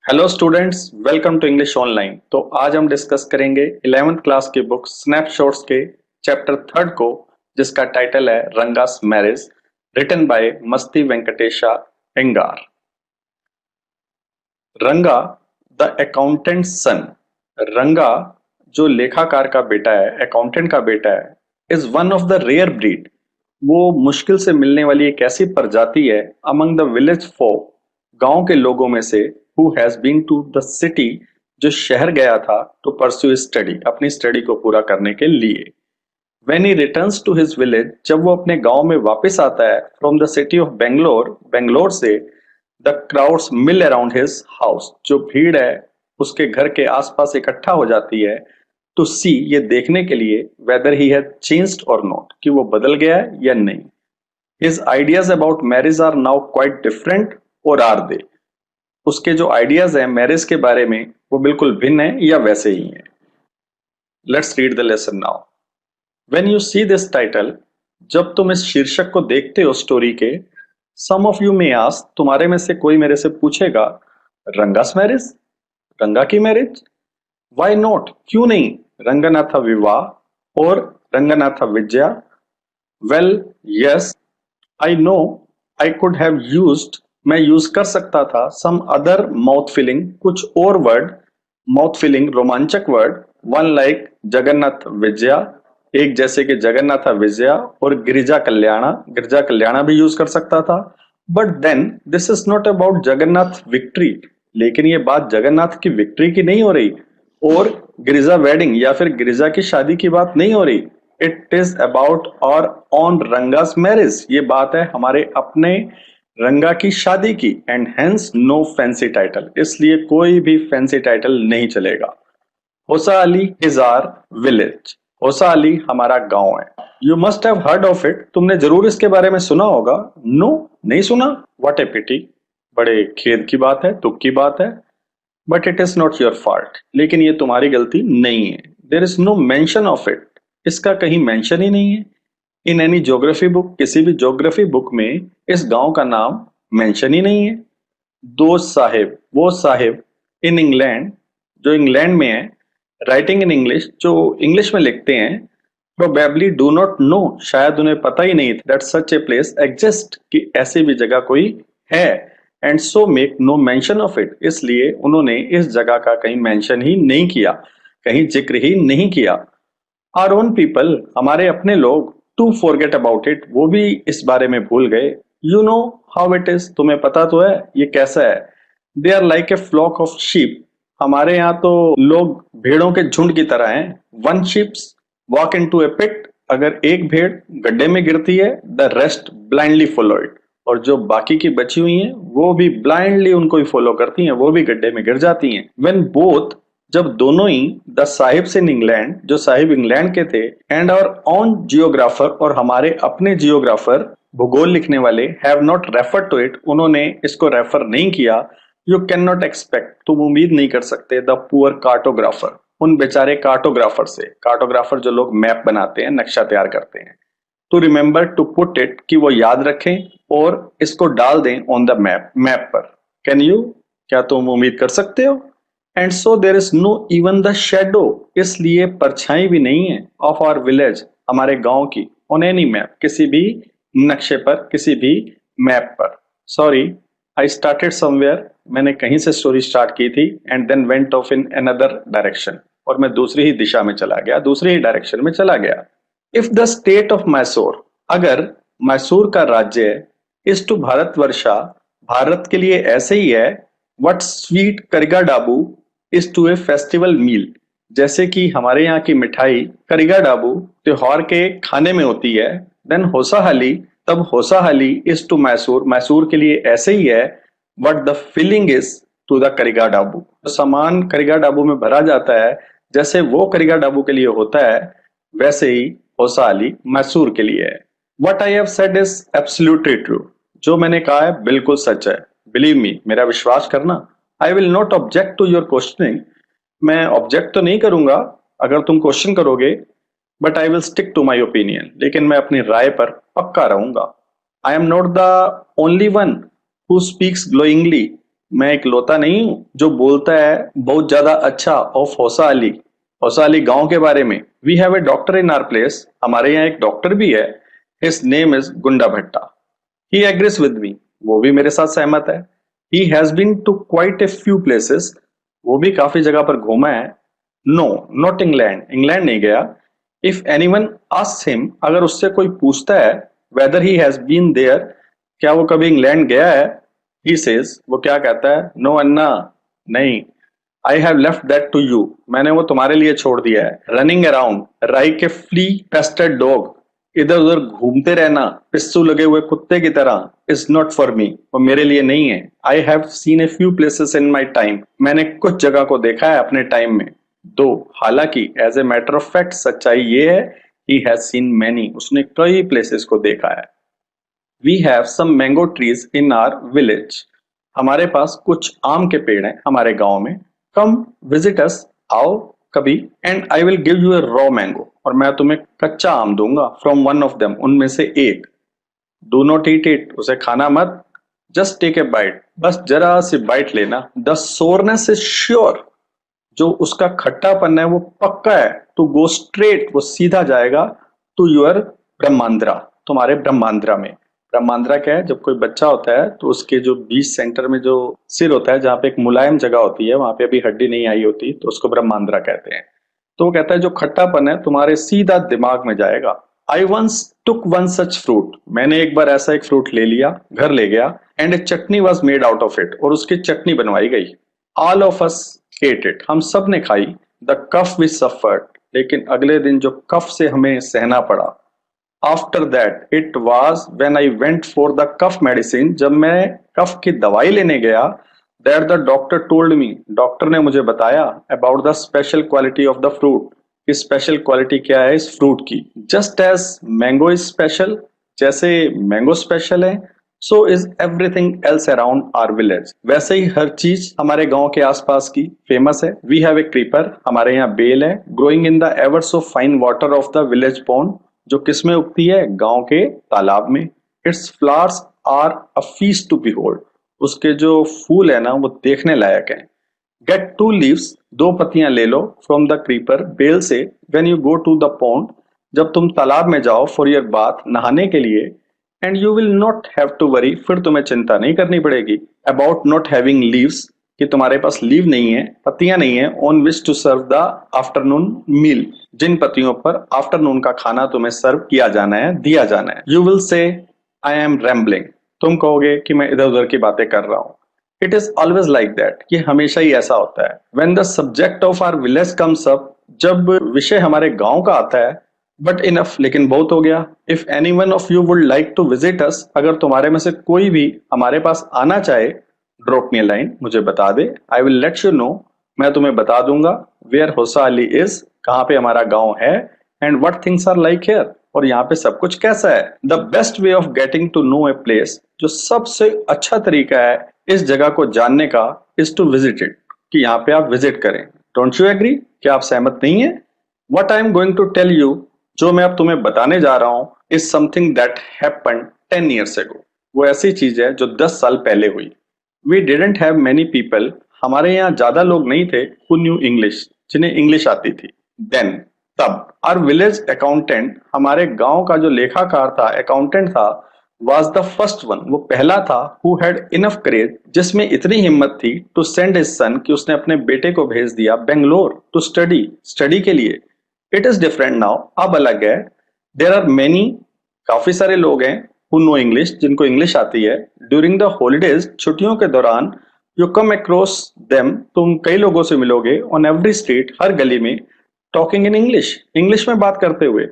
Hello students, welcome to English online. तो आज हम डिस्कस करेंगे 11th क्लास की बुक स्नैपशॉट्स के चैप्टर थर्ड को, जिसका टाइटल है रंगास मैरिज, रिटन बाय मस्ती वेंकटेशा एंगार। रंगा द अकाउंटेंट सन। रंगा जो लेखाकार का बेटा है, अकाउंटेंट का बेटा है, is one of the rare breed. वो मुश्किल से मिलने वाली एक ऐसी प्रजाति है अमंग द विलेज फोक, गांव के लोगों में से, who has been to the city, जो शहर गया था टू परस्यू स्टडी, अपनी स्टडी को पूरा करने के लिए। When he returns to his village, जब वो अपने गांव में वापस आता है from the city of Bangalore, Bangalore से, the crowds mill around his house, जो भीड़ है उसके घर के आसपास इकट्ठा हो जाती है टू सी, ये देखने के लिए, वेदर ही हैज चेंज्ड और नॉट, कि वो बदल गया है या नहीं। His ideas about marriage are now quite different, और आर दे, उसके जो आइडियाज हैं मैरिज के बारे में वो बिल्कुल भिन्न है या वैसे ही हैं। Let's read the lesson now. When you see this title, जब तुम इस शीर्षक को देखते हो स्टोरी के, some of you may ask, तुम्हारे में से कोई मेरे से पूछेगा, रंगास मैरिज, रंगा की मैरिज, why not, क्यों नहीं रंगनाथा विवाह और Ranganatha Vijaya. Well, yes, I know I could have used, मैं यूज कर सकता था some other mouth filling, कुछ और वर्ड, माउथ फिलिंग रोमांचक word, one like Jagannath Vijaya, एक जैसे कि जगन्नाथ विजया, और गिरिजा कल्याणा, गिरिजा कल्याणा भी यूज कर सकता था। But then this is not about Jagannath victory, लेकिन ये बात जगन्नाथ की विक्ट्री की नहीं हो रही, और गिरिजा वेडिंग या फिर गिरिजा की शादी की बात नहीं हो रही। It is about our own Ranga's marriage, ये बात है हमारे अपने रंगा की शादी की। And hence no fancy title, इसलिए कोई भी फैंसी टाइटल नहीं चलेगा। होसा अली इज आर विलेज, होसा अली हमारा गांव है। You must have heard of it, तुमने जरूर इसके बारे में सुना होगा। नो, नहीं सुना, व्हाट ए पिटी, बड़े खेद की बात है, दुख की बात है। But it is not your fault, लेकिन ये तुम्हारी गलती नहीं है। There is no mention of it, इसका कहीं मेंशन ही नहीं है। इन एनी ज्योग्राफी बुक, किसी भी ज्योग्राफी बुक में इस गांव का नाम मेंशन ही नहीं है। दोस्त साहिब, वो साहिब, इन इंग्लैंड, जो इंग्लैंड में है, राइटिंग इन इंग्लिश, जो इंग्लिश में लिखते हैं, प्रोबेबली डू नॉट नो, शायद उन्हें पता ही नहीं that such a place exist, कि ऐसी भी जगह कोई है। And so make no mention of it, इसलिए उन्होंने इस जगह का कहीं मेंशन ही नहीं किया, कहीं जिक्र ही नहीं किया। आवर ओन पीपल, हमारे अपने लोग, टू फॉरगेट अबाउट इट, वो भी इस बारे में भूल गए। You know how it is, तुम्हें पता तो है ये कैसा है। They are like a flock of sheep, हमारे यहाँ तो लोग भेड़ों के झुंड की तरह हैं। One sheeps walk into a pit, अगर एक भेड़ गड्ढे में गिरती है, the rest blindly follow it, और जो बाकी की बची हुई हैं वो भी ब्लाइंडली उनको ही फॉलो करती हैं, वो भी गड्ढे में गिर जाती हैं। व्हेन बोथ, जब दोनों ही, द साहिब्स इन इंग्लैंड, जो साहिब इंग्लैंड के थे, एंड आवर ऑन जियोग्राफर, और हमारे अपने जियोग्राफर, भूगोल लिखने वाले, have not refer to it, उन्होंने इसको रेफर नहीं किया। यू कैन नॉट एक्सपेक्ट, तुम उम्मीद नहीं कर सकते, द पुअर कार्टोग्राफर, उन बेचारे कार्टोग्राफर से, कार्टोग्राफर जो लोग मैप बनाते हैं, नक्शा तैयार करते हैं, to remember to put it, कि वो याद रखें और इसको डाल दें ऑन द मैप, मैप पर। कैन यू, क्या तुम उम्मीद कर सकते हो। And so there is no even the shadow, इसलिए परछाई भी नहीं है, ऑफ आवर विलेज, हमारे गांव की, ऑन एनी मैप, किसी भी नक्शे पर, किसी भी मैप पर। सॉरी, आई स्टार्टेड समवेयर, मैंने कहीं से स्टोरी स्टार्ट की थी, and then went off in another direction, और मैं दूसरी ही दिशा में चला गया, दूसरी ही डायरेक्शन में चला गया। If the state of Mysore, अगर मैसूर का राज्य इज टू भारतवर्षा, भारत के लिए ऐसे ही है, what sweet karigadubu is to a festival meal, जैसे कि हमारे यहाँ की मिठाई करिगा डाबू त्योहार के खाने में होती है, देन होसाहली, तब होसाहली इज टू मैसूर, मैसूर के लिए ऐसे ही है, what the filling is to the karigadubu, सामान करिगा डाबू में भरा जाता है, जैसे वो करिगा डाबू के लिए होता है, वैसे ही होसाहली मैसूर के लिए है। What I have said is absolutely true, जो मैंने कहा है बिल्कुल सच है, बिलीव मी, मेरा विश्वास करना। I will not object to your questioning, मैं ऑब्जेक्ट तो नहीं करूंगा अगर तुम क्वेश्चन करोगे, but I will stick to my opinion, लेकिन मैं अपनी राय पर पक्का रहूंगा। I am not the only one who speaks glowingly, मैं इकलौता नहीं हूं जो बोलता है बहुत ज्यादा अच्छा ऑफ हौसा अली गांव के बारे में। We have a doctor in our place, हमारे यहाँ एक डॉक्टर भी है। हिज नेम इज गुंडा भट्टा। ही एग्रीज विद मी, वो भी मेरे साथ सहमत है। He has been to quite a few places, वो भी काफी जगह पर घूमा है। नो, नॉट इंग्लैंड, इंग्लैंड नहीं गया। इफ एनीवन आस्क्स हिम, अगर उससे कोई पूछता है whether he has been there, क्या वो कभी इंग्लैंड गया है, ही सेज, वो क्या कहता है, नो अन्ना, नहीं। I have left that to you, मैंने वो तुम्हारे लिए छोड़ दिया है। Running around like a flea pested dog, इधर उधर घूमते रहना पिस्सू लगे हुए कुत्ते की तरह, इज नॉट फॉर मी, वो मेरे लिए नहीं है। I have seen A few places in my time, मैंने कुछ जगह को देखा है अपने टाइम में। दो, हालांकि as a matter of fact सच्चाई ये है, ही हैज सीन मैनी, उसने कई प्लेसेस को देखा है। We have some mango trees in our village, हमारे पास कुछ आम के पेड़ हैं हमारे गांव में। कम विजिट अस, आओ कभी, and I will give U A raw mango, और मैं तुम्हें कच्चा आम दूंगा, फ्रॉम वन ऑफ देम, उनमें से एक। डू नॉट ईट इट, उसे खाना मत। जस्ट टेक ए बाइट, बस जरा सी बाइट लेना। द सोरनेस इज श्योर, जो उसका खट्टापन है वो पक्का है। टू गो स्ट्रेट, वो सीधा जाएगा। टू योर ब्रह्मांद्रा, तुम्हारे ब्रह्मांद्रा में। ब्रह्मांद्रा क्या है, जब कोई बच्चा होता है तो उसके जो बीच सेंटर में जो सिर होता है, जहाँ पे एक मुलायम जगह होती है, वहां पे अभी हड्डी नहीं आई होती, तो उसको ब्रह्मांद्रा कहते हैं। तो वो कहता है जो खट्टापन है तुम्हारे सीधा दिमाग में जाएगा। I once took one such fruit, मैंने एक बार ऐसा एक फ्रूट ले लिया, घर ले गया। And A chutney was made out of it, और उसकी चटनी बनवाई गई। All of us hate it, हम सब ने खाई। द कफ वी सफर्ड, लेकिन अगले दिन जो कफ से हमें सहना पड़ा। After that it was when I went for the cough medicine, जब मैं कफ की दवाई लेने गया, that the doctor told me, doctor ने मुझे बताया, about the special quality of the fruit, कि स्पेशल क्वालिटी क्या है इस फ्रूट की। Just as mango is special, जैसे मैंगो स्पेशल है, so is everything else around our village, वैसे ही हर चीज हमारे गांव के आसपास की फेमस है। वी हैव ए क्रीपर, हमारे यहाँ बेल है, growing in the ever so fine water of the village pond, जो किसमें उगती है, गांव के तालाब में। Its flowers are a feast to behold, उसके जो फूल है ना वो देखने लायक है। गेट टू लीव्स, दो पत्तियां ले लो, फ्रॉम द क्रीपर, बेल से। When you go to the pond, जब तुम तालाब में जाओ, फॉर योर बाथ, नहाने के लिए। And you will not have to worry, फिर तुम्हें चिंता नहीं करनी पड़ेगी, अबाउट नॉट हैविंग लीव्स, कि तुम्हारे पास लीव नहीं है, पत्तियां नहीं है, on which to serve the afternoon meal, जिन पत्तियों पर आफ्टरनून का खाना तुम्हें सर्व किया जाना है, दिया जाना है। You will say I am rambling, तुम कहोगे कि मैं इधर उधर की बातें कर रहा हूं। It is always like that, ये हमेशा ही ऐसा होता है। When the subject of our village comes up, जब विषय हमारे गांव का आता है। बट इनफ, लेकिन बहुत हो गया। If any one of you would like to visit us, अगर तुम्हारे में से कोई भी हमारे पास आना चाहे, ड्रॉप मी अ लाइन, मुझे बता दे। I will let you know, मैं तुम्हें बता दूंगा। वेयर होसा अली इज, कहाँ पे हमारा गांव है। And what things are like here, और यहाँ पे सब कुछ कैसा है। The best way of getting to know a place, जो सबसे अच्छा तरीका है इस जगह को जानने का, इज टू विजिट इट, कि यहाँ पे आप विजिट करें। डोंट यू एग्री, क्या आप सहमत नहीं है। What I am going to tell you, जो मैं अब तुम्हें बताने जा रहा हूं, is something that happened 10 years ago, वो ऐसी चीज है जो 10 साल पहले हुई। We didn't have many people, हमारे यहाँ ज्यादा लोग नहीं थे, हु न्यू इंग्लिश, जिन्हें इंग्लिश आती थी। देन, तब, आवर विलेज अकाउंटेंट, हमारे गांव का जो लेखाकार था, अकाउंटेंट था, वाज द फर्स्ट वन, वो पहला था, हु हैड इनफ करेज, जिसमें इतनी हिम्मत थी, टू सेंड हिज सन, कि उसने अपने बेटे को भेज दिया बेंगलोर, टू स्टडी के लिए। इट इज डिफरेंट नाउ, अब अलग है। देर आर मेनी, काफी सारे लोग हैं, हु नो इंग्लिश, जिनको इंग्लिश आती है। ड्यूरिंग द हॉलीडेज, छुट्टियों के दौरान, यू कम अक्रॉस देम, तुम कई लोगों से मिलोगे, ऑन एवरी स्ट्रीट, हर गली में, टॉकिंग इन इंग्लिश, इंग्लिश में बात करते हुए।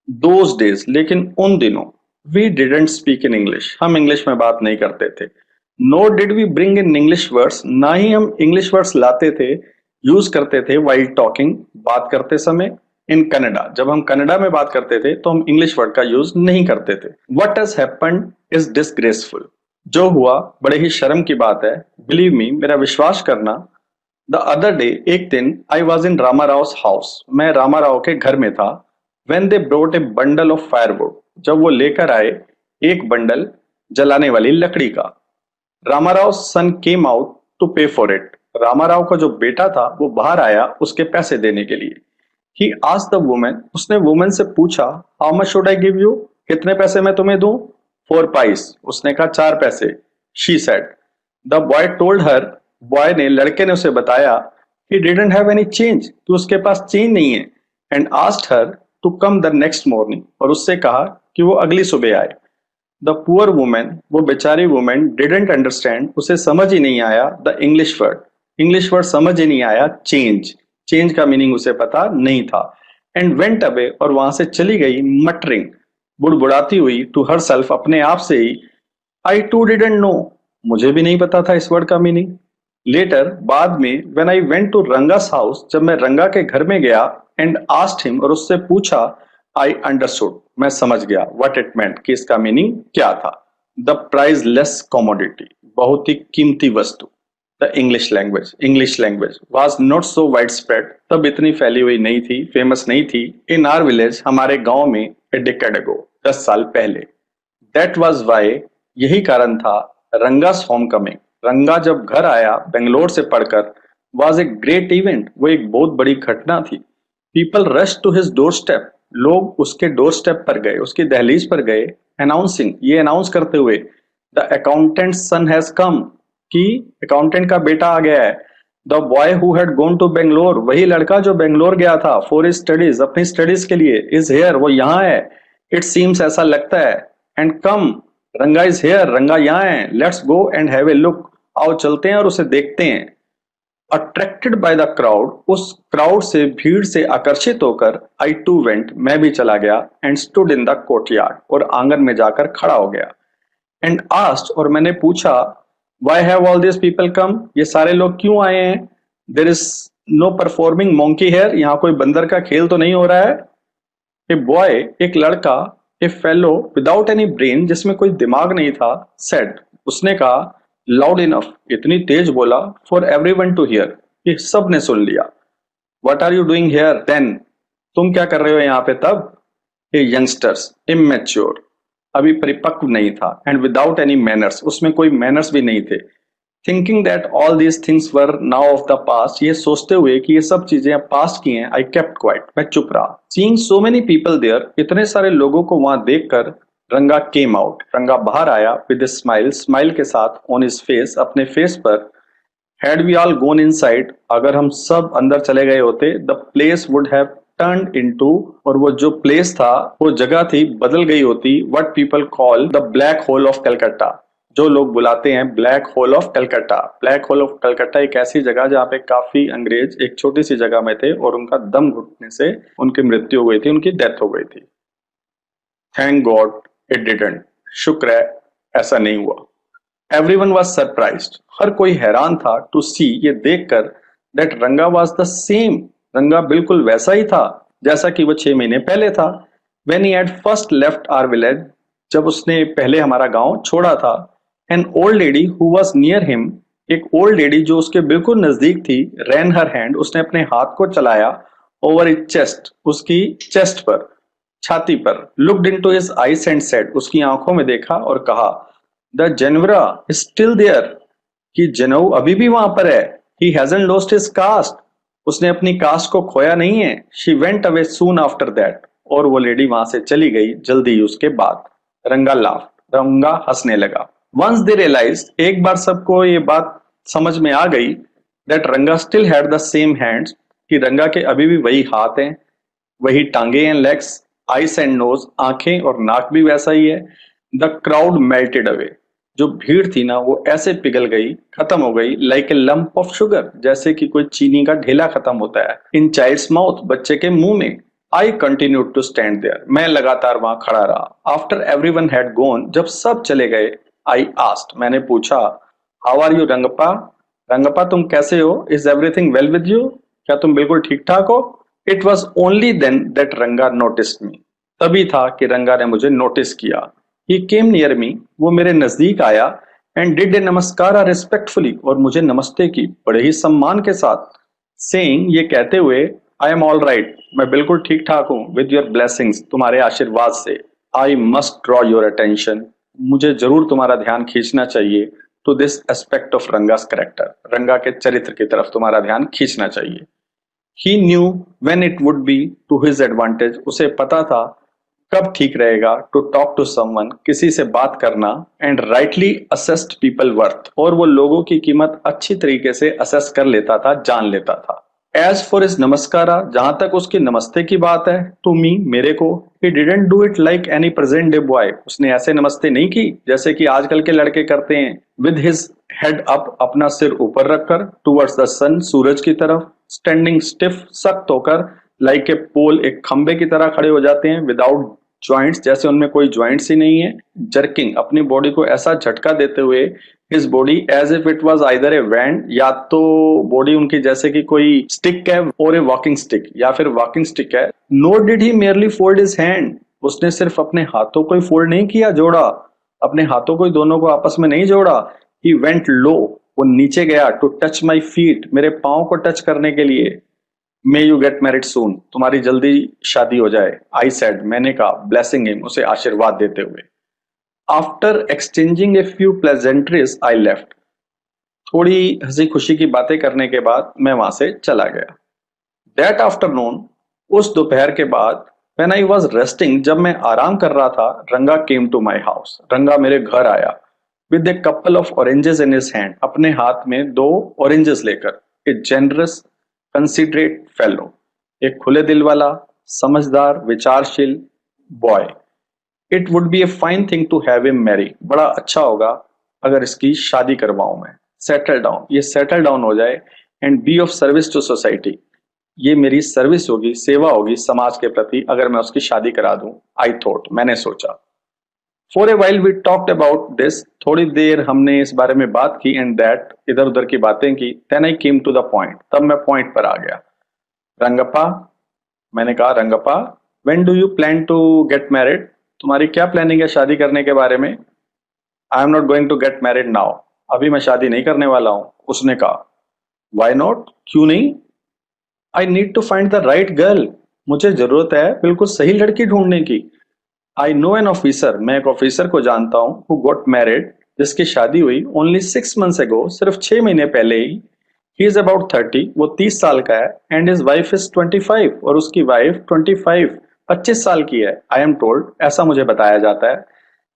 दोज डेज, लेकिन उन दिनों, we didn't speak in English, हम इंग्लिश में बात नहीं करते थे। Nor did we bring in English words, ना ही हम इंग्लिश वर्ड्स लाते थे, यूज करते थे, वाइल टॉकिंग, बात करते समय। इन कनाडा, जब हम कनाडा में बात करते थे तो हम इंग्लिश वर्ड का यूज नहीं करते थे। What has happened is disgraceful, जो हुआ बड़े ही शर्म की बात है। बिलीव मी, मेरा विश्वास करना। द अदर डे, एक दिन, I was in Rama Rao house, मैं रामा राव के घर में था। When they brought A bundle of firewood, जब वो लेकर आए एक बंडल जलाने वाली लकड़ी का। रामा राव सन केम आउट टू पे फॉर इट। रामाराव का जो बेटा था वो बाहर आया उसके पैसे देने के लिए। ही आस्क्ड द वुमन, उसने वुमन से पूछा, how much should I give you, कितने पैसे मैं तुम्हें दूं? 4 पाइस, उसने कहा 4 पैसे। She said, the boy told her, boy ने, लड़के ने उसे बताया, he didn't have any change, कि उसके पास चेंज नहीं है। And asked her to come the next morning, और उससे कहा कि वो अगली सुबह आए। द पुअर वुमेन, वो बेचारी वुमेन, डिडंट अंडरस्टैंड, उसे समझ ही नहीं आया द इंग्लिश वर्ड समझ ही नहीं आया चेंज। चेंज का मीनिंग उसे पता नहीं था। एंड वेंट अवे, और वहां से चली गई, मटरिंग, बुड़बुड़ाती हुई, टू हर सेल्फ, अपने आप से ही, आई टू डिडंट नो, मुझे भी नहीं पता था इस वर्ड का मीनिंग। लेटर, बाद में, when I went to Ranga's house, जब मैं रंगा के घर में गया, एंड आस्क्ड हिम, और उससे पूछा, आई अंडरस्टूड, मैं समझ गया, व्हाट इट मेंट, कि इसका मीनिंग क्या था। द प्राइसलेस कमोडिटी, बहुत ही कीमती वस्तु। The English language was not so wide spread, तब इतनी फैली हुई नहीं थी, फेमस नहीं थी। इन आवर विलेज, हमारे गांव में, ए डिकेड अगो, 10 साल पहले। दैट वाज वाई, यही कारण था, रंगास होम कमिंग, रंगा जब घर आया बेंगलोर से पढ़कर, वाज ए ग्रेट इवेंट, वो एक बहुत बड़ी घटना थी। People rush to his doorstep, लोग उसके डोर स्टेप पर गए, उसकी दहलीज पर गए, अनाउंसिंग, ये अनाउंस करते हुए, the accountant son has come, कि अकाउंटेंट का बेटा आ गया है। The boy who had gone to Bangalore, वही लड़का जो बेंगलोर गया था फॉर हिज स्टडीज, अपनी स्टडीज के लिए, इज हेयर, वो यहाँ है। इट सीम्स, ऐसा लगता है। एंड कम, रंगा इज हेयर, रंगा यहाँ है। Let's go and have a look, आओ चलते हैं और उसे देखते हैं। अट्रैक्टेड बाय द क्राउड, उस क्राउड से, भीड़ से आकर्षित होकर, आई टू वेंट, मैं भी चला गया, and stood in the courtyard, और आंगन में जाकर खड़ा हो गया। एंड आस्क्ड, और मैंने पूछा, why have all this people come, ये सारे लोग क्यों आए हैं? There is no performing monkey here, यहाँ कोई बंदर का खेल तो नहीं हो रहा है? ए बॉय, एक लड़का, ए फेलो विदाउट एनी ब्रेन, जिसमें कोई दिमाग नहीं था, सेड, उसने कहा, लाउड इनफ, इतनी तेज बोला, फॉर एवरीवन टू हियर, कि सब ने सुन लिया। What are you doing here then, तुम क्या कर रहे हो यहाँ पे तब? ए यंगस्टर्स, इमेच्योर, अभी परिपक्व नहीं था, एंड विदाउट एनी मैनर्स, उसमें कोई मैनर्स भी नहीं थे। Thinking that all these things were now of the past, ये सोचते हुए कि ये सब चीजें अब पास्ट की हैं, आई केप्ट क्वाइट, मैं चुप रहा। Seeing so many people there, इतने सारे लोगों को वहां देखकर, रंगा केम आउट, रंगा बाहर आया, विद ए स्माइल, स्माइल के साथ, ऑन हिज फेस, अपने फेस पर। Had we all gone inside, अगर हम सब अंदर चले गए होते, the place would have turned into, और वो जो प्लेस था, वो जगह थी, बदल गई होती, what people call the black hole of Calcutta, जो लोग बुलाते हैं black hole of Calcutta. Black hole of Calcutta एक ऐसी जगह जहाँ पे काफी अंग्रेज एक छोटी सी जगह में थे, और उनका दम घुटने से उनकी मृत्यु हो गई थी, उनकी डेथ हो गई थी। थैंक गॉड इट डिडंट, शुक्र है ऐसा नहीं हुआ। एवरीवन वाज सरप्राइज्ड, हर कोई हैरान था, टू सी, ये देखकर, दैट रंगा वाज द सेम, रंगा बिल्कुल वैसा ही था जैसा कि वो 6 महीने पहले था। When he had first left our village, जब उसने पहले हमारा गांव छोड़ा था। An old lady who was near him, एक ओल्ड लेडी जो उसके बिल्कुल नजदीक थी, रैन हर हैंड, उसने अपने हाथ को चलाया, ओवर हिज चेस्ट, उसकी चेस्ट पर, छाती पर, looked into his eyes and said, उसकी आंखों में देखा और कहा, द जनवरा इज स्टिल देयर, कि जनऊ अभी भी वहां पर है। He hasn't lost his cast, उसने अपनी कास्ट को खोया नहीं है। She went away soon after that, और वो लेडी वहां से चली गई जल्दी ही उसके बाद। रंगा लाफ, रंगा हंसने लगा। वंस दे रियलाइज, एक बार सबको ये बात समझ में आ गई, दैट रंगा still had the same hands, कि रंगा के अभी भी वही हाथ हैं, वही टांगे and legs, eyes and nose, आंखें और नाक भी वैसा ही है। द क्राउड मेल्टेड अवे, जो भीड़ थी ना वो ऐसे पिघल गई, खत्म हो गई, like a lump of sugar, जैसे कि कोई चीनी का ढेला खत्म होता है, इन चाइल्ड्स माउथ, बच्चे के मुंह में। I continued to stand there, मैं लगातार वहां खड़ा रहा। आफ्टर एवरीवन हैड गॉन, जब सब चले गए, आई आस्क्ड, मैंने पूछा, how are you Rangappa, Rangappa तुम कैसे हो? Is everything well with you, क्या तुम बिल्कुल ठीक ठाक हो? It was only then that Ranga noticed me, तभी था कि रंगा ने मुझे नोटिस किया। ही केम नियर मी, वो मेरे नजदीक आया, एंड डिड ए नमस्कार रिस्पेक्टफुली, और मुझे नमस्ते की बड़े ही सम्मान के साथ, सेइंग, ये कहते हुए, आई एम ऑल राइट, मैं बिल्कुल ठीक ठाक हूँ, विद योर ब्लेसिंग्स, तुम्हारे आशीर्वाद से। I must draw your attention, मुझे जरूर तुम्हारा ध्यान खींचना चाहिए, to this aspect of Ranga's character. Ranga के चरित्र की तरफ तुम्हारा ध्यान खींचना चाहिए। He knew when it would be to his advantage, उसे पता था कब ठीक रहेगा टू टॉक टू समवन, किसी से बात करना, and rightly assessed people worth, और वो लोगों की कीमत अच्छी तरीके से असेस कर लेता था, जान लेता था। एज फॉर इज नमस्कारा, जहां तक उसकी नमस्ते की बात है, टू मी, मेरे को, he didn't do it like any present day boy, उसने ऐसे नमस्ते नहीं की जैसे कि आजकल के लड़के करते हैं। विद हिज हेड अप, अपना सिर ऊपर रखकर, टूवर्ड्स द सन, सूरज की तरफ, स्टैंडिंग स्टिफ, सख्त होकर, लाइक ए पोल, एक खंबे की तरह खड़े हो जाते हैं, विदाउट जॉइंट्स, जैसे उनमें कोई जॉइंट्स ही नहीं है, जर्किंग, अपनी बॉडी को ऐसा झटका देते हुए, his body as if it was either a wand, या तो बॉडी उनकी जैसे कि कोई स्टिक है और ए वॉकिंग स्टिक, या फिर वॉकिंग स्टिक है। Nor did he merely fold his hand, उसने सिर्फ अपने हाथों को ही फोल्ड नहीं किया, जोड़ा, अपने हाथों को ही दोनों को आपस में नहीं जोड़ा। ही वेंट लो, वो नीचे गया, टू टच माई फीट, मेरे पाँव को टच करने के लिए। मे यू गेट मैरिड सून, तुम्हारी जल्दी शादी हो जाए। आई सेड, मैंने कहा, ब्लेसिंग हिम, उसे आशीर्वाद देते हुए। After exchanging a few pleasantries I left, थोड़ी हंसी खुशी की बातें करने के बाद मैं वहां से चला गया। दैट आफ्टरनून, उस दोपहर के बाद, व्हेन आई वॉज रेस्टिंग, जब मैं आराम कर रहा था, रंगा केम टू माई हाउस, रंगा मेरे घर आया, with a couple of oranges in his hand, अपने हाथ में 2 ऑरेंजेस लेकर। ए जेनरस कंसिडरेट फेलो, एक खुले दिल वाला, समझदार, विचारशील boy. It would be a fine thing to have him marry, बड़ा अच्छा होगा अगर इसकी शादी करवाऊं मैं। सेटल डाउन, ये सेटल डाउन हो जाए, and be of service to society, ये मेरी सर्विस होगी, सेवा होगी समाज के प्रति अगर मैं उसकी शादी करा दूं। आई थॉट, मैंने सोचा। For a while we talked about this, थोड़ी देर हमने इस बारे में बात की, एंड दैट, इधर उधर की बातें की। Then I came to the point, तब मैं पॉइंट पर आ गया। रंगप्पा, मैंने कहा, Rangappa, when do you plan to get married, तुम्हारी क्या प्लानिंग है शादी करने के बारे में। I am not going to get married now, अभी मैं शादी नहीं करने वाला हूं, उसने कहा। वाई नॉट, क्यों नहीं। I need to find the right girl, मुझे जरूरत है बिल्कुल सही लड़की ढूंढने की। आई नो एन ऑफिसर, मैं एक ऑफिसर को जानता हूं, हु गॉट मैरिड, जिसकी शादी हुई ओनली 6 months ago, सिर्फ 6 महीने पहले ही। ही इज अबाउट 30, वो 30 साल का है, एंड हिज वाइफ इज 25, और उसकी वाइफ 25 साल की है। आई एम टोल्ड, ऐसा मुझे बताया जाता है।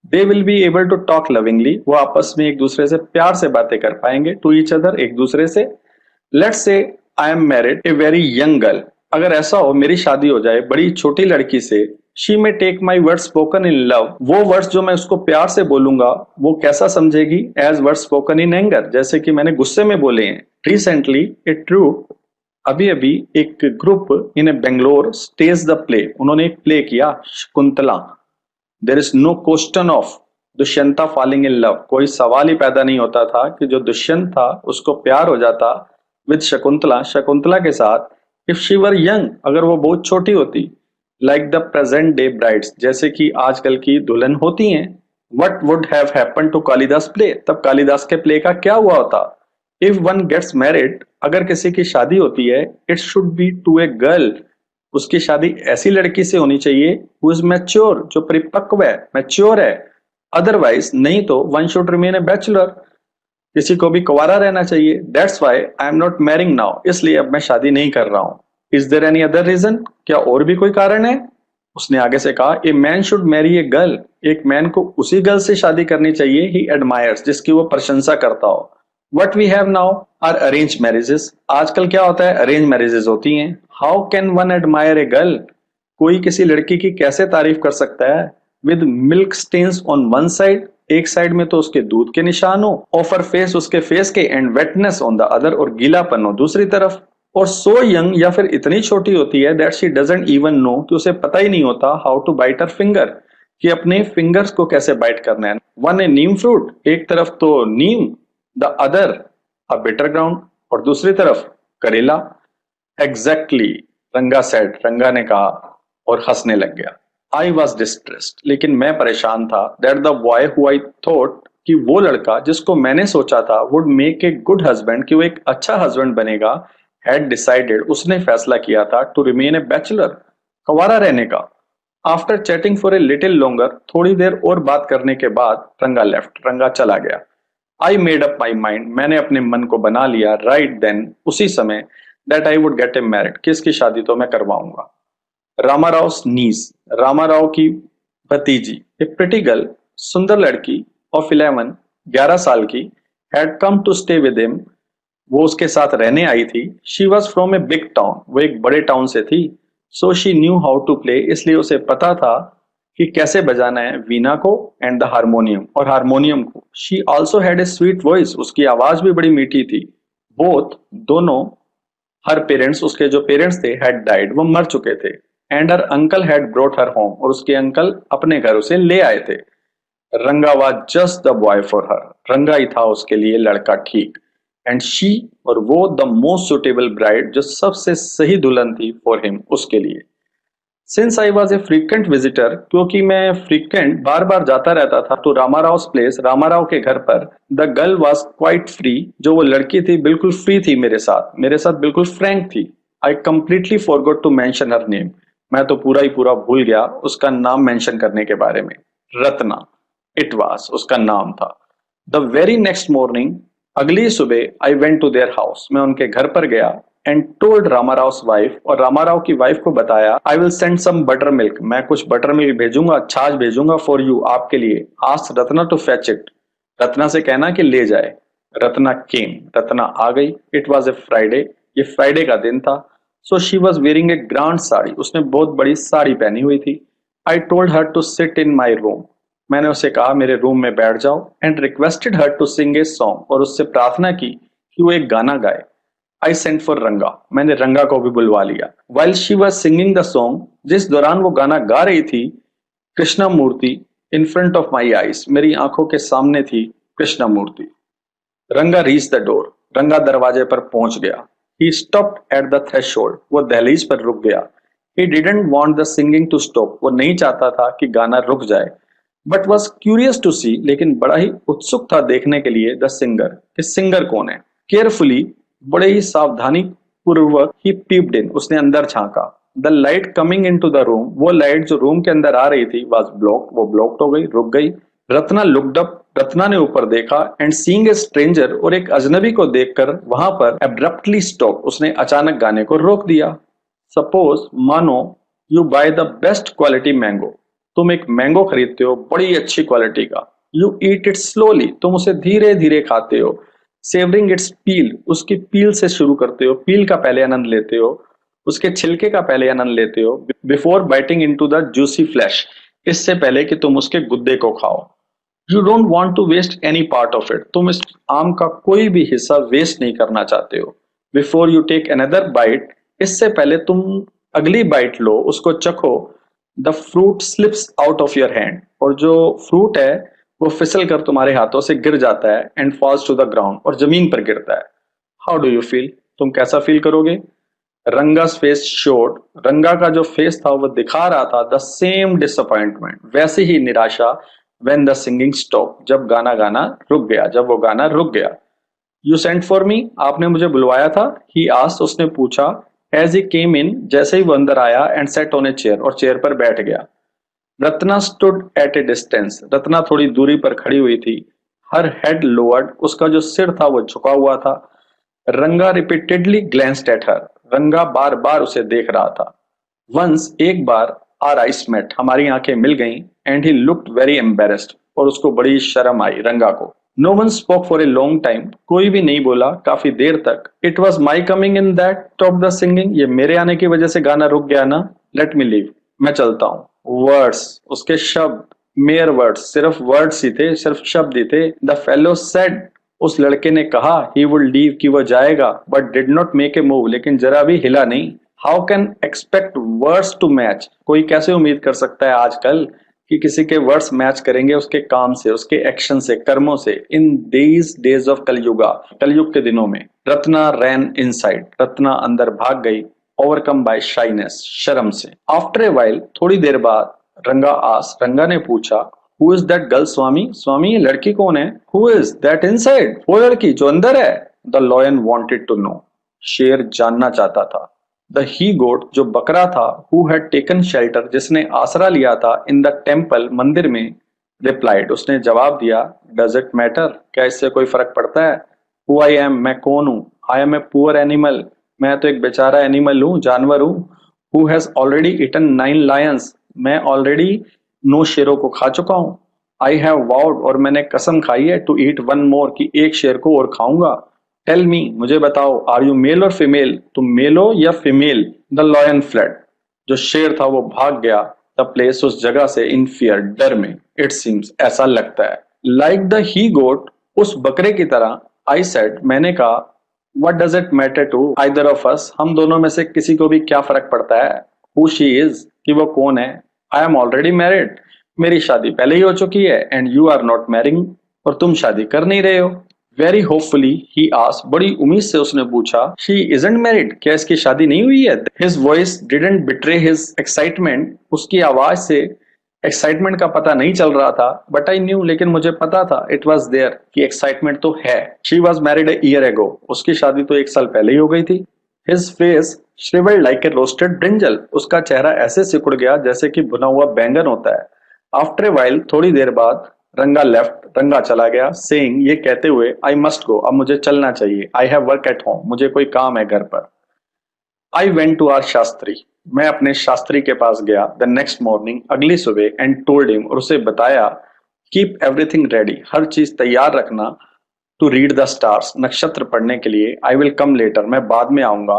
They will be able to talk lovingly, वो आपस में एक दूसरे से प्यार से बातें कर पाएंगे, टू ईच अदर, एक दूसरे से। Let's say I am married a very young girl, अगर ऐसा हो मेरी शादी हो जाए बड़ी छोटी लड़की से। She may take my word spoken in love, वो वर्ड्स जो मैं उसको प्यार से बोलूंगा वो कैसा समझेगी, as word spoken in anger, जैसे कि मैंने गुस्से में बोले हैं। रिसेंटली ए ट्रूप, अभी अभी एक group in a Bangalore stage the play, उन्होंने एक प्ले किया, Shakuntala. There is no question of Dushyanta falling in love, कोई सवाल ही पैदा नहीं होता था कि जो दुष्यंत था उसको प्यार हो जाता विद शकुंतला, शकुंतला के साथ। इफ शी वर यंग, अगर वो बहुत छोटी होती, like the present day brides, जैसे कि आजकल की दुल्हन होती हैं। What would have happen to Kalidas play, तब कालिदास के प्ले का क्या हुआ होता। इफ वन गेट्स मैरिड, अगर किसी की शादी होती है, it should be to a girl, उसकी शादी ऐसी लड़की से होनी चाहिए हु इज मैच्योर, जो परिपक्व है, मैच्योर है। अदरवाइज, नहीं तो one should remain a bachelor, किसी को भी कुंवारा रहना चाहिए। That's why I am not marrying now, इसलिए अब मैं शादी नहीं कर रहा हूं। Is there any other reason, क्या और भी कोई कारण है। उसने आगे से कहा, a man should Mary a girl, एक मैन को उसी गर्ल से शादी करनी चाहिए ही एडमायर्स, जिसकी वो प्रशंसा करता हो। What we have now are arrange marriages, आजकल क्या होता है, अरेंज मैरिजेस होती हैं। How can one admire a girl, कोई किसी लड़की की कैसे तारीफ कर सकता है। With milk stains on one side, एक साइड में तो उसके दूध के निशान हो, ऑफर फेस, उसके फेस के, and wetness on the other, और गीलापन हो दूसरी तरफ। और सो यंग, या फिर इतनी छोटी होती है, that she doesn't even know, कि उसे पता ही नहीं होता, how to bite her finger, कि अपने फिंगर्स को कैसे बाइट करना है। वन ए नीम फ्रूट, एक तरफ तो neem, the other a bitter gourd, और दूसरी तरफ करेला। एग्जैक्टली, रंगा सेड, रंगा ने कहा, और हंसने लग गया। आई वॉज डिस्ट्रेस्ड, लेकिन मैं परेशान था। That the boy who I thought, कि वो लड़का जिसको मैंने सोचा था, would make a good husband, कि वो एक अच्छा हस्बैंड बनेगा, हैड डिसाइडेड, उसने फैसला किया था, टू रिमेन ए बैचलर, कंवारा रहने का। After chatting for a little longer, थोड़ी देर और बात करने के बाद, रंगा लेफ्ट, रंगा चला गया। I made up my mind, मैंने अपने मन को बना लिया राइट देन, उसी समय, that I would get A married, कि इसकी शादी तो मैं करवाऊंगा। रामाराव नीस, रामाराव की भतीजी, ए प्रिटी गर्ल, सुंदर लड़की ऑफ 11, 11 साल की, had come to stay with him, वो उसके साथ रहने आई थी। She was from a big town, वो एक बड़े टाउन से थी। So she knew how to play, इसलिए उसे पता था कि कैसे बजाना है वीणा को एंड द हारमोनियम, और हारमोनियम को। She also had a sweet voice, उसकी आवाज भी बड़ी मीठी थी। बोथ, दोनों, हर पेरेंट्स, उसके जो पेरेंट्स थे, हैड डाइड, वो मर चुके थे। And her uncle had brought her home, और उसके अंकल अपने घर उसे ले आए थे। रंगा was just the boy for her, रंगा ही था उसके लिए लड़का ठीक। एंड शी, और वो, द मोस्ट सुटेबल ब्राइड, जो सबसे सही दुल्हन थी फॉर हिम, उसके लिए। Since I was a frequent visitor, क्योंकि मैं फ्रीक्वेंट बार बार जाता रहता था तो रामाराव प्लेस, रामाराव के घर पर, the girl was quite free, जो वो लड़की थी बिल्कुल फ्री थी मेरे साथ बिल्कुल फ्रैंक थी। I completely forgot to mention her name, मैं तो पूरा ही पूरा भूल गया उसका नाम मेंशन करने के बारे में। रत्ना, इट वाज उसका नाम था। द वेरी नेक्स्ट मॉर्निंग, अगली सुबह, I went to their house, मैं उनके घर पर गया। एंड टोल्ड रामाराव वाइफ, और रामाराव की वाइफ को बताया, I will send some butter milk, मैं कुछ बटर मिल्क भेजूंगा, छाछ भेजूंगा फॉर यू, आपके लिए। Ask Ratna to fetch it, Ratna से कहना कि ले जाए। रत्ना केम, रत्ना आ गई। इट वॉज ए फ्राइडे, ये फ्राइडे का दिन था। So she was wearing a grand sari, उसने बहुत बड़ी साड़ी पहनी हुई थी। I told her to sit in my room, मैंने उससे कहा मेरे रूम में बैठ जाओ। And requested her to sing a song, और उससे प्रार्थना की कि वो एक गाना गाए। आई सेंट फॉर रंगा, मैंने रंगा को भी बुलवा लिया। While she was singing the song, जिस दौरान वो गाना गा रही थी, Krishna Murthy, in front of my eyes, मेरी आंखों के सामने थी कृष्णा मूर्ति। रंगा रीच द डोर, रंगा दरवाजे पर पहुंच गया। He stopped at the threshold, वो दहलीज पर रुक गया। He didn't want the singing to stop, वो नहीं चाहता था कि गाना रुक जाए। But was curious to see, लेकिन बड़ा ही उत्सुक था देखने के लिए, द सिंगर, कि सिंगर कौन है। केयरफुली, बड़े ही सावधानी पूर्वक, ही पीप्ड इन, उसने अंदर झांका। The light coming into the room, वो लाइट जो रूम के अंदर आ रही थी, वॉज ब्लॉक, वो ब्लॉक्ड हो गई, रुक गई। रत्ना लुक्ड अप, रत्ना ने ऊपर देखा। एंड सीइंग ए स्ट्रेंजर, और एक अजनबी को देखकर वहां पर एब्रप्टली स्टॉप, उसने अचानक गाने को रोक दिया। सपोज, मानो, you by the best quality mango, तुम एक मैंगो खरीदते हो बड़ी अच्छी क्वालिटी का। यू ईट इट स्लोली, तुम उसे धीरे धीरे खाते हो। सेवरिंग इट्स पील, उसकी पील से शुरू करते हो, पील का पहले आनंद लेते हो, उसके छिलके का पहले आनंद लेते हो। Before biting into the juicy flesh, इससे पहले कि तुम उसके गुद्दे को खाओ। You don't want to waste any part of it, तुम इस आम का कोई भी हिस्सा वेस्ट नहीं करना चाहते हो। Before you take another bite, इससे पहले तुम अगली बाइट लो, उसको चखो। The fruit slips out of your hand, और जो फ्रूट है वो फिसल कर तुम्हारे हाथों से गिर जाता है। And falls to the ground, और जमीन पर गिरता है। हाउ डू यू फील, तुम कैसा फील करोगे। रंगा फेस शोड, रंगा का जो फेस था वो दिखा रहा था द सेम डिसअपॉइंटमेंट, वैसे ही निराशा। व्हेन द सिंगिंग स्टॉप, जब गाना गाना रुक गया, जब वो गाना रुक गया। यू सेंट फॉर मी, आपने मुझे बुलवाया था। ही आस्क्ड, उसने पूछा। एज ही केम इन, जैसे ही वो अंदर आया। And set on a chair, और चेयर पर बैठ गया। Ratna stood at A distance, Ratna थोड़ी दूरी पर खड़ी हुई थी। हर हेड लोअर्ड, उसका जो सिर था वो झुका हुआ था। रंगा रिपीटेडली ग्लैंस्ड एट हर, रंगा बार बार उसे देख रहा था। वंस, एक बार, आर आइस मेट, हमारी आंखें मिल गईं। And he looked very embarrassed, और उसको बड़ी शर्म आई रंगा को। No one spoke for a long time, कोई भी नहीं बोला काफी देर तक। It was my coming in that stop the singing, ये मेरे आने की वजह से गाना रुक गया ना। लेट मी लीव, मैं चलता हूँ। वर्ड्स, उसके शब्द, मेयर वर्ड्स, सिर्फ वर्ड्स ही थे, सिर्फ शब्द ही थे। द फेलो सेड, उस लड़के ने कहा, ही वुड लीव, कि वो जाएगा। But did not make a move, लेकिन जरा भी हिला नहीं। How can expect words to match, कोई कैसे उम्मीद कर सकता है आजकल कि किसी के वर्ड्स मैच करेंगे उसके काम से, उसके एक्शन से, कर्मों से। In these days of Kalyuga, कलयुग के दिनों में। रत्ना रैन इनसाइड, रत्ना अंदर भाग गई। ओवरकम बाय शाइनेस, शर्म से। आफ्टर ए वाइल, थोड़ी देर बाद, रंगा आस, रंगा ने पूछा, हु इज दैट गर्ल स्वामी, स्वामी ये लड़की कौन है। हु इज दैट इनसाइड, वो लड़की जो अंदर है। The lion wanted to know, शेर जानना चाहता था। द ही गोट, जो बकरा था, हु हैड टेकन शेल्टर, जिसने आसरा लिया था, इन द टेम्पल, मंदिर में। रिप्लाइड, उसने जवाब दिया, डज इट मैटर, क्या इससे कोई फर्क पड़ता है? हु आई एम, मैं कौन हूँ? I am a poor animal, मैं तो एक बेचारा एनिमल हूँ, जानवर हूँ। Who has already eaten 9 lions, मैं ऑलरेडी 9 शेरों को खा चुका हूँ। आई हैव वाउड, और मैंने कसम खाई है, टू ईट वन मोर, कि एक शेर को और खाऊंगा। टेल मी, मुझे बताओ, आर यू मेल और फीमेल, तुम मेल हो या फीमेल? द लॉयन फ्लड, जो शेर था वो भाग गया द प्लेस, उस जगह से, इन फियर, डर में। इट सीम्स, ऐसा लगता है, लाइक द ही गोट, उस बकरे की तरह। आई सेड, मैंने कहा, what does it matter to either of us, हम दोनों में से किसी को भी क्या फर्क पड़ता है? हु शी इज, कि वो कौन है? आई एम ऑलरेडी मैरिड, मेरी शादी पहले ही हो चुकी है। And you are not marrying, और तुम शादी कर नहीं रहे हो। वेरी होपफुली ही आस्क्ड, बड़ी उम्मीद से उसने पूछा, शी इजंट मैरिड, क्या इसकी शादी नहीं हुई है? His voice didn't betray his excitement, उसकी आवाज से एक्साइटमेंट का पता नहीं चल रहा था। बट आई न्यू, लेकिन मुझे पता था, इट वॉज देयर, कि एक्साइटमेंट तो है। She was married a year ago, उसकी शादी तो 1 साल पहले ही हो गई थी। His face shrivelled like a roasted brinjal, उसका चेहरा ऐसे सिकुड़ गया जैसे कि भुना हुआ बैंगन होता है। आफ्टर ए वाइल, थोड़ी देर बाद, रंगा लेफ्ट, रंगा चला गया, सेइंग, ये कहते हुए, आई मस्ट गो, अब मुझे चलना चाहिए। I have work at home, मुझे कोई काम है घर पर। I went to R Shastri, मैं अपने शास्त्री के पास गया द नेक्स्ट मॉर्निंग, अगली सुबह, एंड टोल्ड हिम, और उसे बताया, कीप एवरीथिंग रेडी, हर चीज तैयार रखना, टू रीड द स्टार्स, नक्षत्र पढ़ने के लिए। आई विल कम लेटर, मैं बाद में आऊंगा।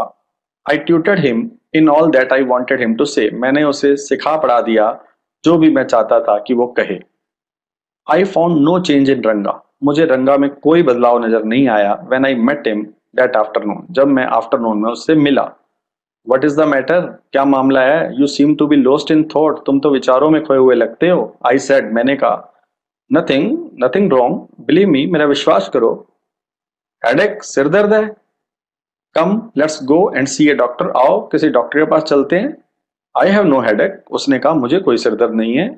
I tutored him in all that I wanted him to say, मैंने उसे सिखा पढ़ा दिया जो भी मैं चाहता था कि वो कहे। I found no change in Ranga, मुझे रंगा में कोई बदलाव नजर नहीं आया। When I met him that afternoon, जब मैं आफ्टरनून में उससे मिला। व्हाट इज द मैटर, क्या मामला है? You seem to be lost in thought, तुम तो विचारों में खोए हुए लगते हो। आई सेड, मैंने कहा, nothing, nothing wrong, believe me, मेरा विश्वास करो। हेडेक, सिर दर्द है? Come let's go and see a doctor, आओ किसी डॉक्टर के पास चलते हैं। आई हैव नो हेडेक, उसने कहा, मुझे कोई सिर दर्द नहीं है।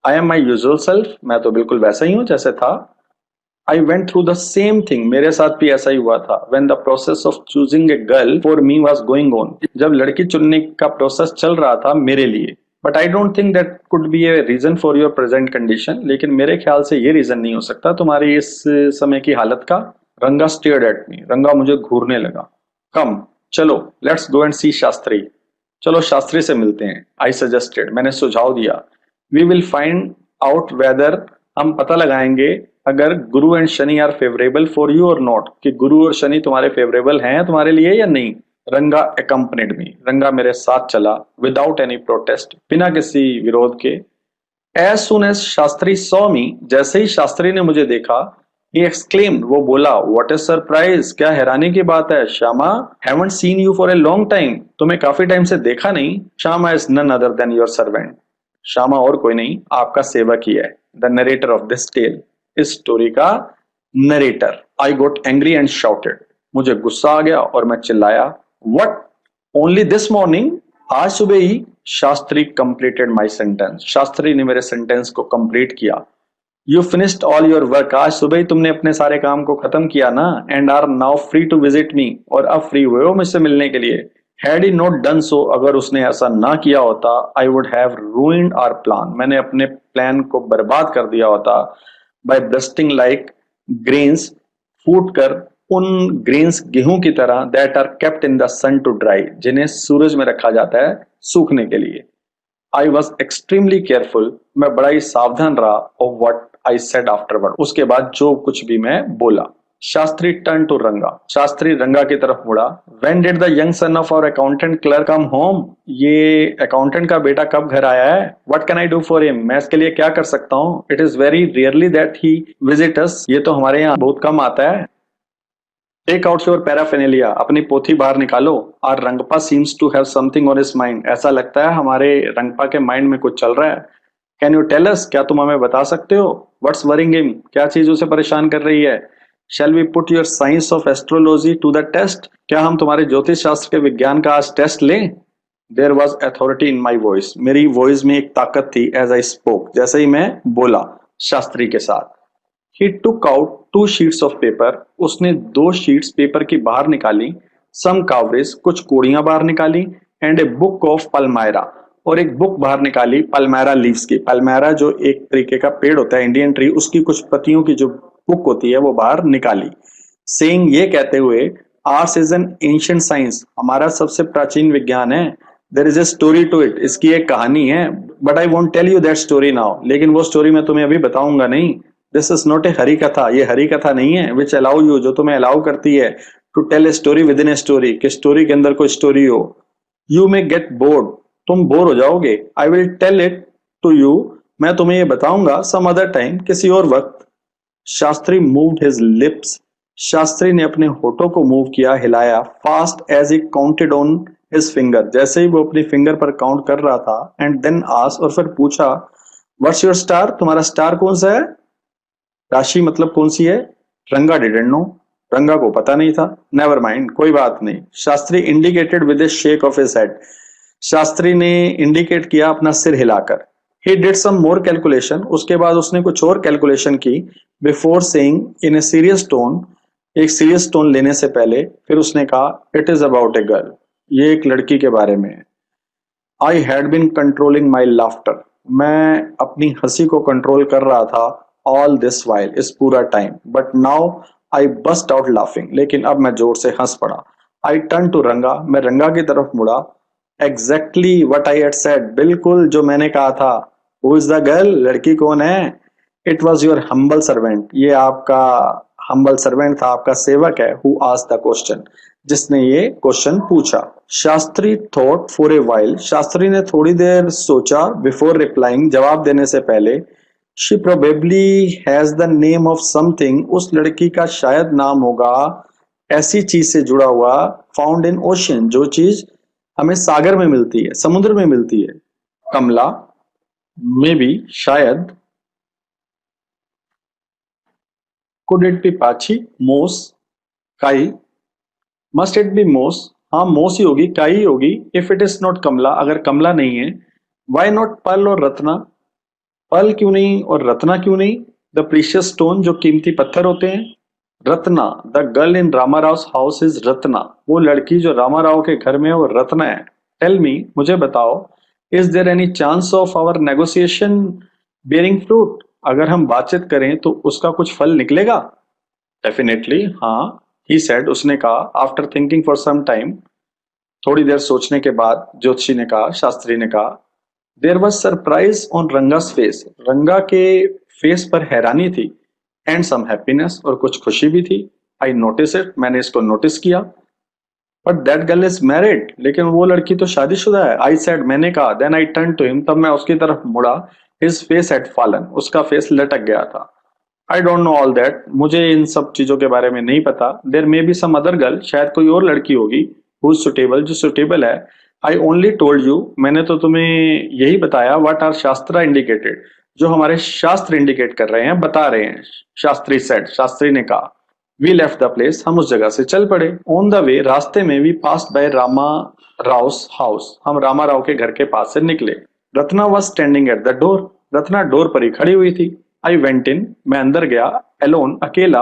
I am my usual self, मैं तो बिल्कुल वैसा ही हूं जैसे था। I went through the same thing, मेरे साथ भी ऐसा ही हुआ था। When the process of choosing a girl for me was going on, जब लड़की चुनने का प्रोसेस चल रहा था मेरे लिए। But I don't think that could be a reason for your present condition, लेकिन मेरे ख्याल से ये रीजन नहीं हो सकता तुम्हारी इस समय की हालत का। रंगा स्टेयर्ड एट मी, रंगा मुझे घूरने लगा। कम, चलो, लेट्स गो एंड सी शास्त्री, चलो शास्त्री से मिलते हैं। आई सजेस्टेड, मैंने सुझाव दिया। We will find out whether, हम पता लगाएंगे अगर Guru and Shani are favourable for you और नॉट, कि गुरु और शनि तुम्हारे फेवरेबल हैं तुम्हारे लिए या नहीं। रंगा अकम्पनीड मी, रंगा मेरे साथ चला, विदाउट एनी प्रोटेस्ट, बिना किसी विरोध के। As soon as Shastri saw me, जैसे ही शास्त्री ने मुझे देखा, he exclaimed, वो बोला, what a surprise, क्या हैरानी की बात है Shyama, haven't seen you for a long time, तुम्हें काफी टाइम से देखा नहीं। Shyama is none other than your servant, Shyama और कोई नहीं, आपका सेवक ही है। the narrator of this tale, इस स्टोरी का narrator. I got angry and shouted, मुझे गुस्सा आ गया और मैं चिल्लाया, what, only this morning, आज सुबह ही। Shastri completed my sentence, Shastri ने मेरे सेंटेंस को कंप्लीट किया। You finished all your work, आज सुबह ही तुमने अपने सारे काम को खत्म किया ना। And are now free to visit me, और अब फ्री हुए हो मुझसे मिलने के लिए। Had he not done so, अगर उसने ऐसा ना किया होता, I would have ruined our plan, मैंने अपने प्लान को बर्बाद कर दिया होता। बाय ब्रस्टिंग लाइक ग्रेन्स, फूट कर उन ग्रेन्स, गेहूं की तरह, that are kept in the sun to dry, जिन्हें सूरज में रखा जाता है सूखने के लिए। आई वॉज एक्सट्रीमली केयरफुल, मैं बड़ा ही सावधान रहा, of what I said afterward, उसके बाद जो कुछ भी मैं बोला। शास्त्री टर्न टू रंगा, शास्त्री रंगा की तरफ मुड़ा। When did the young son of our accountant clerk come home, ये अकाउंटेंट का बेटा कब घर आया है? What can I do for him, मैं इसके लिए क्या कर सकता हूँ? It is very rarely that he visit us, ये तो हमारे यहाँ बहुत कम आता है। टेक आउट योर पैराफेनेलिया, अपनी पोथी बाहर निकालो। Our Rangappa seems to have something on his mind, ऐसा लगता है हमारे रंगपा के माइंड में कुछ चल रहा है। कैन यू टेल अस, क्या तुम हमें बता सकते हो? व्हाट्स वरिंग हिम, क्या चीज उसे परेशान कर रही है? Shall we put your science of astrology to the test, क्या हम तुम्हारे ज्योतिष शास्त्र के विज्ञान का आज टेस्ट लें? There was authority in my voice, मेरी वॉइस में एक ताकत थी। एज आई स्पोक, जैसे ही मैं बोला शास्त्री के साथ। He took out 2 sheets of paper, उसने 2 sheets पेपर की बाहर निकाली। Some cowries, कुछ कोड़ियां बाहर निकाली। And a book of Palmyra, और एक बुक बाहर निकाली पल्मेरा लीव्स की। पल्मेरा जो एक तरीके का पेड़ होता है, इंडियन ट्री, उसकी कुछ पत्तियों की जो बुक होती है वो बाहर निकाली, सेइंग, ये कहते हुए, ours is an ancient science, हमारा सबसे प्राचीन विज्ञान है। There is a story to it, इसकी एक कहानी है, but I won't tell you that story now, लेकिन वो स्टोरी मैं तुम्हें अभी बताऊंगा नहीं। This is not a Harikatha, ये हरी कथा नहीं है, विच अलाउ यू, जो तुम्हें अलाउ करती है to tell a story within a story, कि स्टोरी के अंदर कोई स्टोरी हो। यू मे गेट बोर्ड, तुम बोर हो जाओगे। I will tell it to you, मैं तुम्हें ये बताऊंगा सम अदर टाइम, किसी और वक्त। Shastri moved his lips, Shastri ने अपने होठों को मूव किया, हिलाया, fast as he counted on his finger, जैसे ही वो अपनी फिंगर पर काउंट कर रहा था। एंड देन आस्क्ड, और फिर पूछा, व्हाट्स योर स्टार, तुम्हारा स्टार कौन सा है? राशि मतलब कौन सी है? रंगा डिडंट नो, रंगा को पता नहीं था। नेवर माइंड, कोई बात नहीं। Shastri indicated with A shake of his head, Shastri ने इंडिकेट किया अपना सिर हिलाकर। He did some more calculation, उसके बाद उसने कुछ और कैलकुलेशन की। Before saying in a serious tone, एक सीरियस टोन लेने से पहले, फिर उसने कहा, it is about a girl, ये एक लड़की के बारे में है। I had been controlling my laughter, मैं अपनी हंसी को कंट्रोल कर रहा था, ऑल दिस वाइल, इस पूरा time, but now I burst out laughing, लेकिन अब मैं जोर से हंस पड़ा। आई टर्न टू रंगा, मैं रंगा की तरफ मुड़ा। Exactly what I had said, बिल्कुल जो मैंने कहा था। हु इज द गर्ल, लड़की कौन है? It was your humble servant, ये आपका हम्बल सर्वेंट था, आपका सेवक है। हु आस्क्ड द क्वेश्चन, जिसने ये क्वेश्चन पूछा। Shastri thought for a while, Shastri ने थोड़ी देर सोचा, बिफोर रिप्लाइंग, जवाब देने से पहले। She probably has the name of something, उस लड़की का शायद नाम होगा ऐसी चीज से जुड़ा हुआ, फाउंड इन ओशियन, जो चीज हमें सागर में मिलती है, समुद्र में मिलती है। कमला, मे बी, शायद। कुड इट बी पाची, मोस, काई? मस्ट इट बी मोस, हाँ मोस ही होगी, काई ही होगी। इफ इट इज नॉट कमला, अगर कमला नहीं है, वाई नॉट पर्ल और रत्ना? पर्ल क्यों नहीं और रत्ना क्यों नहीं? द प्रीशियस स्टोन, जो कीमती पत्थर होते हैं। Ratna, the girl in Ramarao house is Ratna, वो लड़की जो रामाराव के घर में है वो रत्ना है। टेल मी, मुझे बताओ, is there any chance of our negotiation bearing fruit, अगर हम बातचीत करें तो उसका कुछ फल निकलेगा? डेफिनेटली, हाँ, ही सेड, उसने कहा। After thinking for some time, थोड़ी देर सोचने के बाद ज्योतिषी ने कहा, शास्त्री ने कहा। There was surprise on Ranga's face, रंगा के फेस पर हैरानी थी। एंड सम हैप्पीनेस, और कुछ खुशी भी थी। आई नोटिस इट, मैंने इसको नोटिस किया। But that girl is married, लेकिन वो लड़की तो शादीशुदा है। आई सेड, मैंने कहा। Then I turn to him, तब मैं उसकी तरफ मुड़ा। हिज फेस हैड फॉलन, उसका फेस लटक गया था। I don't know all that, मुझे इन सब चीजों के बारे में नहीं पता। There may be some other girl, शायद कोई और लड़की होगी, हु इज सुटेबल, जो सुटेबल है। आई ओनली टोल्ड यू, मैंने तो तुम्हें यही बताया, व्हाट आर शास्त्रा इंडिकेटेड, जो हमारे शास्त्र इंडिकेट कर रहे हैं, बता रहे हैं। शास्त्री सेड, शास्त्री ने कहा। वी लेफ्ट द प्लेस, हम उस जगह से चल पड़े। ऑन द वे, रास्ते में, we passed by Rama Rao's house, हम रामा राव के घर के पास से निकले। Ratna was standing at the door, Ratna door पर ही खड़ी हुई थी। आई वेंट इन, मैं अंदर गया, अलोन, अकेला।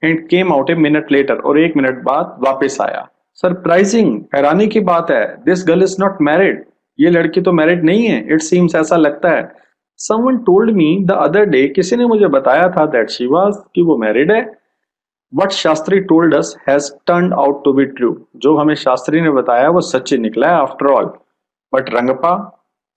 And came out a minute later, और एक मिनट बाद वापस आया। सरप्राइजिंग, हैरानी की बात है, this girl is not married, ये लड़की तो मैरिड नहीं है। इट सीम्स, ऐसा लगता है। Someone told me the other day, किसी ने मुझे बताया था, दैट शी वाज, कि वो मैरिड है। What Shastri told us has turned out to be true, जो हमें शास्त्री ने बताया वो सच्ची निकला है आफ्टर ऑल। बट रंगपा,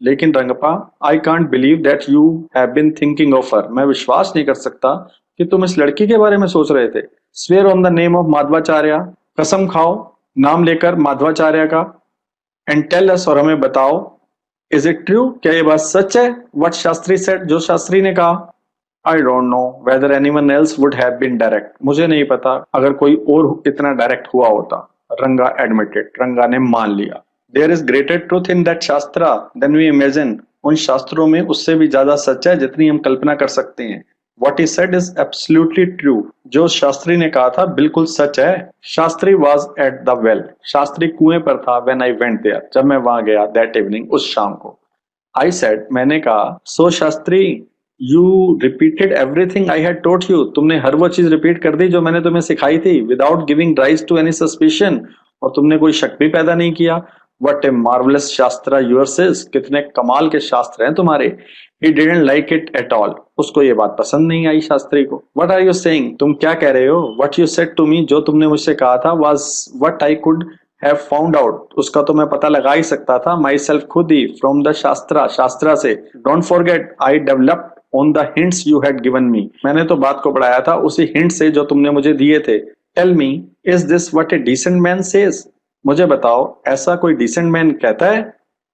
लेकिन Rangappa, I can't believe that you have been thinking of her, मैं विश्वास नहीं कर सकता कि तुम इस लड़की के बारे में सोच रहे थे। Swear on the name of Madhvacharya, कसम खाओ नाम लेकर माधवाचार्य का। एंड टेल अस, और हमें बताओ, इज इट ट्रू, क्या ये बात सच है? वट शास्त्री सेड, जो शास्त्री ने कहा। I don't know whether anyone else would have been direct, मुझे नहीं पता अगर कोई और इतना डायरेक्ट हुआ होता। रंगा एडमिटेड, रंगा ने मान लिया। There is greater truth in that shastra than we imagine, उन शास्त्रों में उससे भी ज्यादा सच है जितनी हम कल्पना कर सकते हैं। What he said is absolutely true, जो शास्त्री ने कहा था बिल्कुल सच है। Shastri was at the well, Shastri कुएं पर था। when I went there, जब मैं वहां गया, that evening, उस शाम को। I said, मैंने कहा, so Shastri, you repeated everything I had taught you, तुमने हर वो चीज रिपीट कर दी जो मैंने तुम्हें सिखाई थी, without giving rise to any suspicion, और तुमने कोई शक भी पैदा नहीं किया। What a marvelous शास्त्रा yours is. कितने कमाल के शास्त्र हैं तुम्हारे. He didn't like it at all. उसको ये बात पसंद नहीं आई शास्त्री को. What are you saying? तुम क्या कह रहे हो? What you said to me, जो तुमने मुझसे कहा था, was what I could have found out. उसका तो मैं पता लगा ही सकता था myself खुद ही from the शास्त्रा से. Don't forget, I developed on the hints you had given me. मैंने तो बात को बढ़ाया था उसी हिंट से जो तुमने मुझे दिए थे. Tell me, is this what a decent man says? मुझे बताओ, ऐसा कोई डिसेंट मैन कहता है?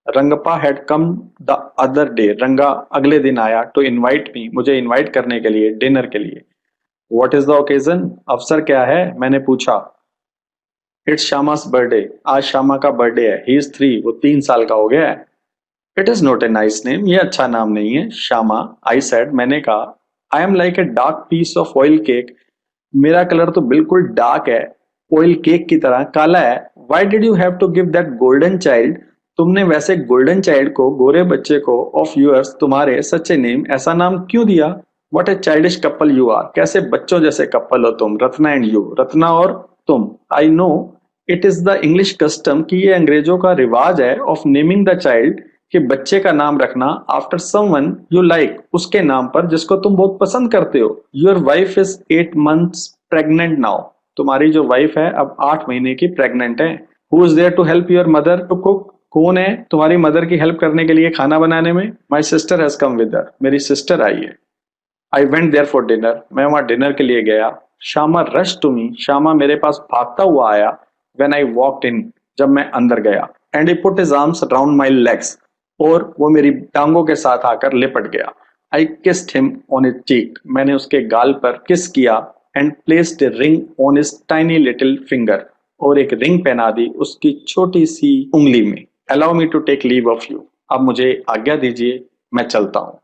Rangappa had come the other day. रंगा अगले दिन आया टू इनवाइट मी, मुझे इनवाइट करने के लिए, डिनर के लिए. What is the occasion? अवसर क्या है? मैंने पूछा. It's Shyama's birthday. आज श्यामा का बर्थडे है. He is 3. वो 3 साल का हो गया है. It is not a nice name. ये अच्छा नाम नहीं है. श्यामा, आई सेड, मैंने कहा. I am like a dark piece of oil cake. मेरा कलर तो बिल्कुल डार्क है, ऑयल केक की तरह काला है. Why did you have to give that golden child? तुमने वैसे गोल्डन चाइल्ड को, गोरे बच्चे को, ऑफ yours, तुम्हारे, सच ए नेम, ऐसा नाम क्यों दिया? What a childish couple you are. कैसे बच्चों जैसे कपल हो तुम, रत्ना एंड यू, रत्ना और तुम. I know it is the English custom कि ये अंग्रेजों का रिवाज है of naming the child, कि बच्चे का नाम रखना आफ्टर someone you like, उसके नाम पर जिसको तुम बहुत पसंद करते हो. Your wife is 8 months pregnant now. तुम्हारी जो वाइफ है अब 8 महीने की प्रेग्नेंट है. Who is there to help your mother to cook? कौन है तुम्हारी मदर की हेल्प करने के लिए खाना बनाने में? My sister has come with her. मेरी सिस्टर आई है. I went there for dinner. मैं वहां डिनर के लिए गया. Shyama rush to me. Shyama मेरे पास भागता हुआ आया. व्हेन आई वॉकड इन, जब मैं अंदर गया. And he put his arms around my legs, और वो मेरी टांगों के साथ आकर लिपट गया. I kissed him on his cheek. मैंने उसके गाल पर किस किया. And placed a ring on his tiny little finger, और एक रिंग पहना दी उसकी छोटी सी उंगली में. Allow me to take leave of you. अब मुझे आज्ञा दीजिए, मैं चलता हूँ.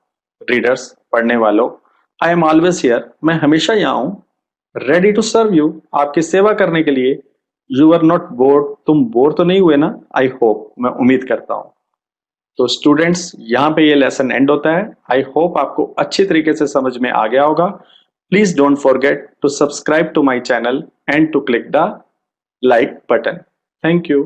रीडर्स, पढ़ने वालों, आई एम ऑलवेज हियर. मैं हमेशा यहाँ हूँ. रेडी टू सर्व यू, आपकी सेवा करने के लिए. You are not bored. तुम बोर तो नहीं हुए ना? आई होप, मैं उम्मीद करता हूँ. तो स्टूडेंट्स, यहाँ पे ये लेसन एंड होता है. आई होप आपको अच्छी तरीके से समझ में आ गया होगा. Please don't forget to subscribe to my channel and to click the like button. Thank you.